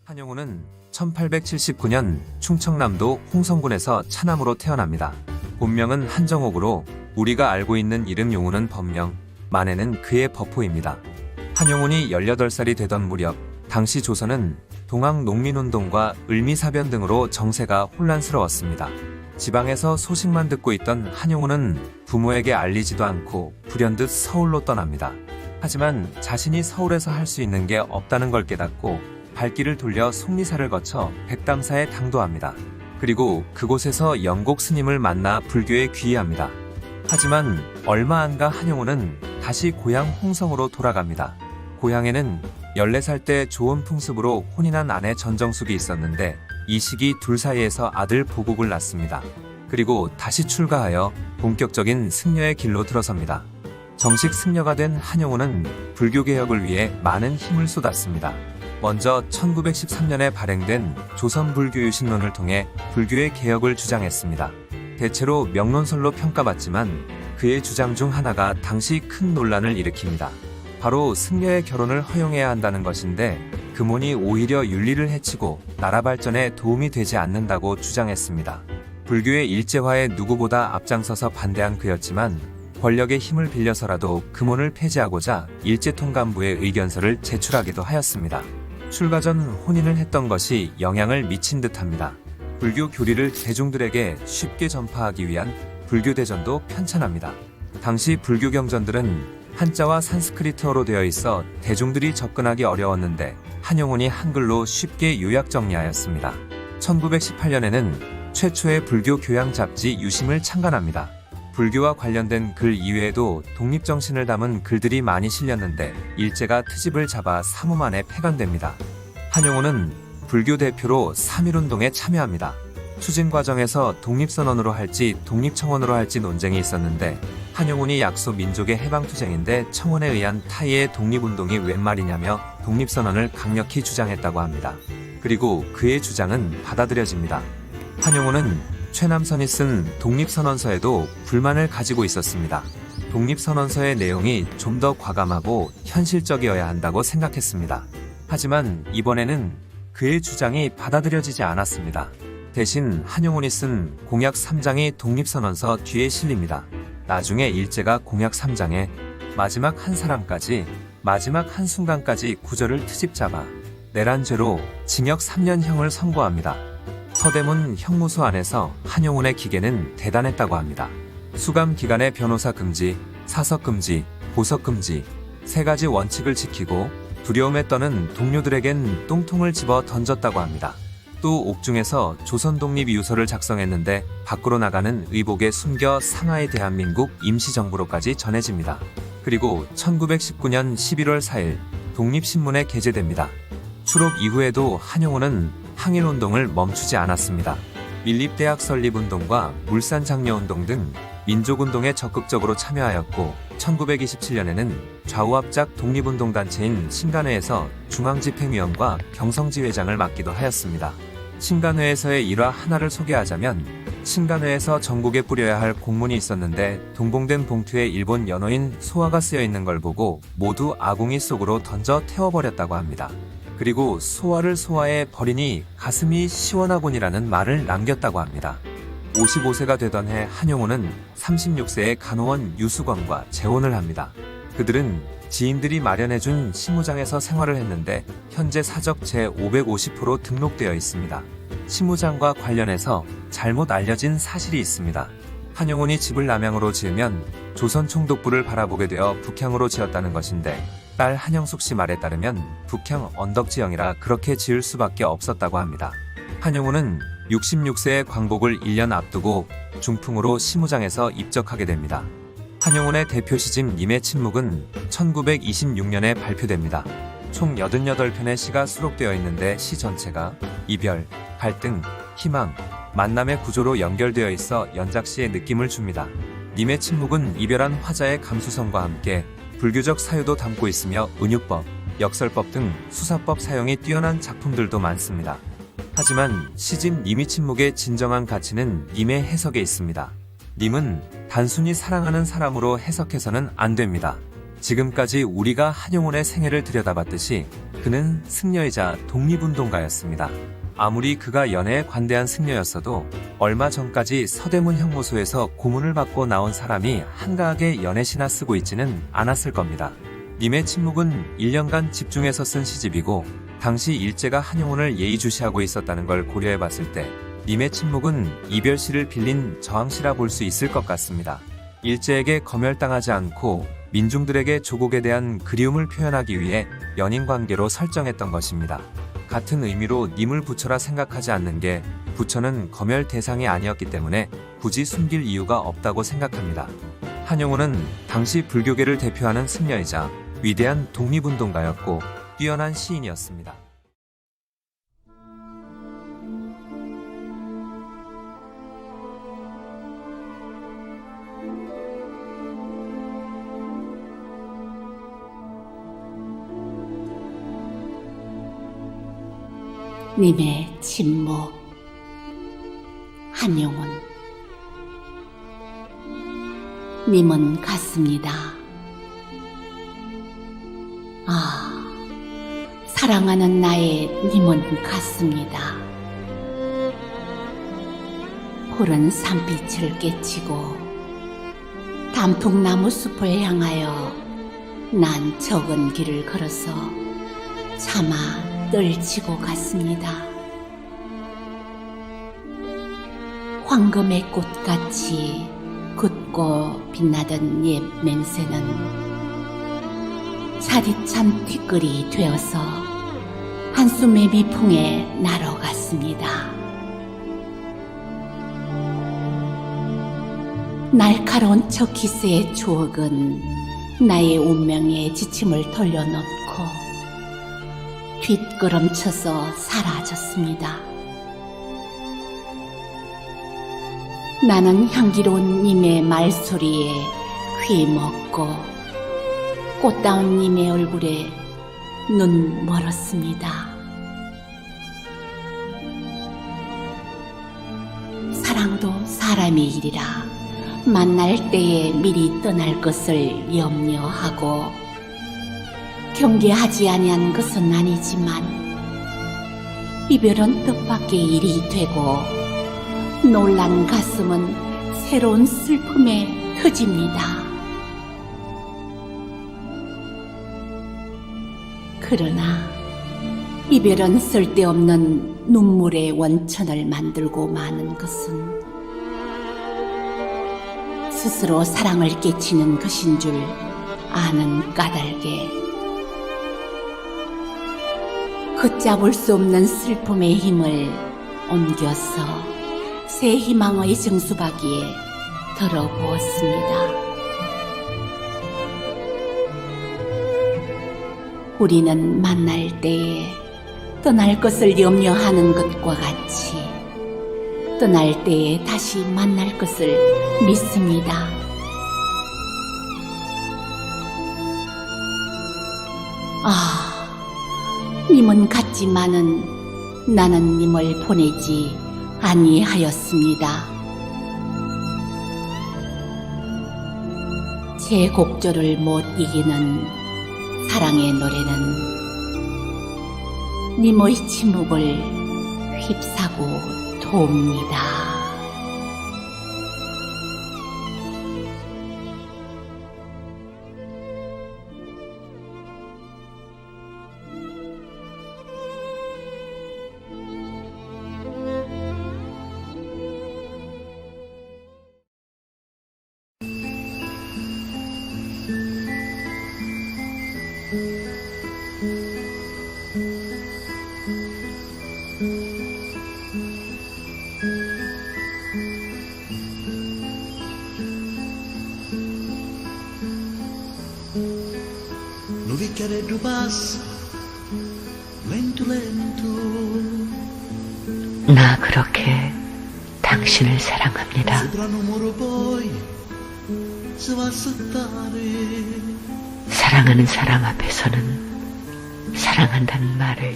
한용운은 1879년 충청남도 홍성군에서 차남으로 태어납니다. 본명은 한정옥으로 우리가 알고 있는 이름 용운은 법명, 만에는 그의 버포입니다. 한용운이 18살이 되던 무렵 당시 조선은 동학 농민운동과 을미사변 등으로 정세가 혼란스러웠습니다. 지방에서 소식만 듣고 있던 한용운은 부모에게 알리지도 않고 불현듯 서울로 떠납니다. 하지만 자신이 서울에서 할 수 있는 게 없다는 걸 깨닫고 발길을 돌려 속리사를 거쳐 백담사에 당도합니다. 그리고 그곳에서 영곡 스님을 만나 불교에 귀의합니다. 하지만 얼마 안 가 한용운은 다시 고향 홍성으로 돌아갑니다. 고향에는 14살 때 좋은 풍습으로 혼인한 아내 전정숙이 있었는데 이 시기 둘 사이에서 아들 보국을 낳습니다. 그리고 다시 출가하여 본격적인 승려의 길로 들어섭니다. 정식 승려가 된 한용운은 불교개혁을 위해 많은 힘을 쏟았습니다. 먼저 1913년에 발행된 조선불교유신론을 통해 불교의 개혁을 주장했습니다. 대체로 명론설로 평가받지만 그의 주장 중 하나가 당시 큰 논란을 일으킵니다. 바로 승려의 결혼을 허용해야 한다는 것인데 금혼이 오히려 윤리를 해치고 나라 발전에 도움이 되지 않는다고 주장했습니다. 불교의 일제화에 누구보다 앞장서서 반대한 그였지만 권력의 힘을 빌려서라도 금혼을 폐지하고자 일제통감부에 의견서를 제출하기도 하였습니다. 출가 전 혼인을 했던 것이 영향을 미친 듯합니다. 불교 교리를 대중들에게 쉽게 전파하기 위한 불교대전도 편찬합니다. 당시 불교 경전들은 한자와 산스크리트어로 되어 있어 대중들이 접근하기 어려웠는데 한용운이 한글로 쉽게 요약 정리하였습니다. 1918년에는 최초의 불교 교양 잡지 유심을 창간합니다. 불교와 관련된 글 이외에도 독립정신을 담은 글들이 많이 실렸는데 일제가 트집을 잡아 3호 만에 폐간됩니다. 한용운은 불교 대표로 3.1운동에 참여합니다. 추진 과정에서 독립선언으로 할지 독립청원으로 할지 논쟁이 있었는데 한용운이 약소 민족의 해방투쟁인데 청원에 의한 타이의 독립운동이 웬 말이냐며 독립선언을 강력히 주장했다고 합니다. 그리고 그의 주장은 받아들여집니다. 한용운은 최남선이 쓴 독립선언서에도 불만을 가지고 있었습니다. 독립선언서의 내용이 좀 더 과감하고 현실적이어야 한다고 생각했습니다. 하지만 이번에는 그의 주장이 받아들여지지 않았습니다. 대신 한용운이 쓴 공약 3장이 독립선언서 뒤에 실립니다. 나중에 일제가 공약 3장에 마지막 한 사람까지 마지막 한순간까지 구절을 트집 잡아 내란 죄로 징역 3년형을 선고합니다. 서대문 형무소 안에서 한용운의 기계는 대단했다고 합니다. 수감 기간의 변호사 금지, 사석 금지, 보석 금지 3가지 원칙을 지키고 두려움에 떠는 동료들에겐 똥통을 집어 던졌다고 합니다. 또 옥중에서 조선독립이유서를 작성했는데 밖으로 나가는 의복에 숨겨 상하이 대한민국 임시정부로까지 전해집니다. 그리고 1919년 11월 4일 독립신문에 게재됩니다. 추록 이후에도 한용운은 항일운동을 멈추지 않았습니다. 밀립대학 설립운동과 물산장려운동 등 민족운동에 적극적으로 참여하였고 1927년에는 좌우합작 독립운동단체인 신간회에서 중앙집행위원과 경성지회장을 맡기도 하였습니다. 신간회에서의 일화 하나를 소개하자면 신간회에서 전국에 뿌려야 할 공문이 있었는데 동봉된 봉투에 일본 연호인 소화가 쓰여 있는 걸 보고 모두 아궁이 속으로 던져 태워버렸다고 합니다. 그리고 소화를 소화해 버리니 가슴이 시원하군이라는 말을 남겼다고 합니다. 55세가 되던 해 한용운은 36세의 간호원 유수건과 재혼을 합니다. 그들은 지인들이 마련해준 시무장에서 생활을 했는데 현재 사적 제550호로 등록되어 있습니다. 시무장과 관련해서 잘못 알려진 사실이 있습니다. 한용운이 집을 남양으로 지으면 조선총독부를 바라보게 되어 북향으로 지었다는 것인데 딸 한영숙 씨 말에 따르면 북향 언덕지형이라 그렇게 지을 수밖에 없었다고 합니다. 한용운은 66세의 광복을 1년 앞두고 중풍으로 시무장에서 입적하게 됩니다. 한용운의 대표 시집 님의 침묵은 1926년에 발표됩니다. 총 88편의 시가 수록되어 있는데 시 전체가 이별, 갈등, 희망, 만남의 구조로 연결되어 있어 연작시의 느낌을 줍니다. 님의 침묵은 이별한 화자의 감수성과 함께 불교적 사유도 담고 있으며 은유법, 역설법 등 수사법 사용이 뛰어난 작품들도 많습니다. 하지만 시집 님의 침묵의 진정한 가치는 님의 해석에 있습니다. 님은 단순히 사랑하는 사람으로 해석해서는 안 됩니다. 지금까지 우리가 한용운의 생애를 들여다봤듯이 그는 승려이자 독립운동가였습니다. 아무리 그가 연애에 관대한 승려였어도 얼마 전까지 서대문 형무소에서 고문을 받고 나온 사람이 한가하게 연애시나 쓰고 있지는 않았을 겁니다. 님의 침묵은 1년간 집중해서 쓴 시집이고 당시 일제가 한용운을 예의주시하고 있었다는 걸 고려해봤을 때 님의 침묵은 이별시를 빌린 저항시라 볼 수 있을 것 같습니다. 일제에게 검열당하지 않고 민중들에게 조국에 대한 그리움을 표현하기 위해 연인관계로 설정했던 것입니다. 같은 의미로 님을 부처라 생각하지 않는 게 부처는 검열 대상이 아니었기 때문에 굳이 숨길 이유가 없다고 생각합니다. 한용운은 당시 불교계를 대표하는 승려이자 위대한 독립운동가였고 뛰어난 시인이었습니다. 님의 침묵. 한용운. 님은 갔습니다. 아, 사랑하는 나의 님은 갔습니다. 푸른 산빛을 깨치고 단풍나무 숲을 향하여 난 적은 길을 걸어서 차마 떨치고 갔습니다. 황금의 꽃같이 굳고 빛나던 옛 맹세는 차디찬 티끌이 되어서 한숨의 미풍에 날아갔습니다. 날카로운 저 기세의 추억은 나의 운명에 지침을 돌려놓고 뒷걸음쳐서 사라졌습니다. 나는 향기로운 님의 말소리에 귀먹고 꽃다운 님의 얼굴에 눈 멀었습니다. 사랑도 사람의 일이라 만날 때에 미리 떠날 것을 염려하고 경계하지 아니한 것은 아니지만 이별은 뜻밖의 일이 되고 놀란 가슴은 새로운 슬픔에 터집니다. 그러나 이별은 쓸데없는 눈물의 원천을 만들고 마는 것은 스스로 사랑을 깨치는 것인 줄 아는 까닭에 걷잡을 수 없는 슬픔의 힘을 옮겨서 새 희망의 정수박이에 덜어부었습니다. 우리는 만날 때에 떠날 것을 염려하는 것과 같이 떠날 때에 다시 만날 것을 믿습니다. 님은 갔지만은 나는 님을 보내지 아니하였습니다. 제 곡조를 못 이기는 사랑의 노래는 님의 침묵을 휩싸고 돕니다. Nubi che reddu passa, lento lento. 나 그렇게 당신을 사랑합니다. Sopra un muro poi si va a saltare. 사랑하는 사람 앞에서는 사랑한다는 말을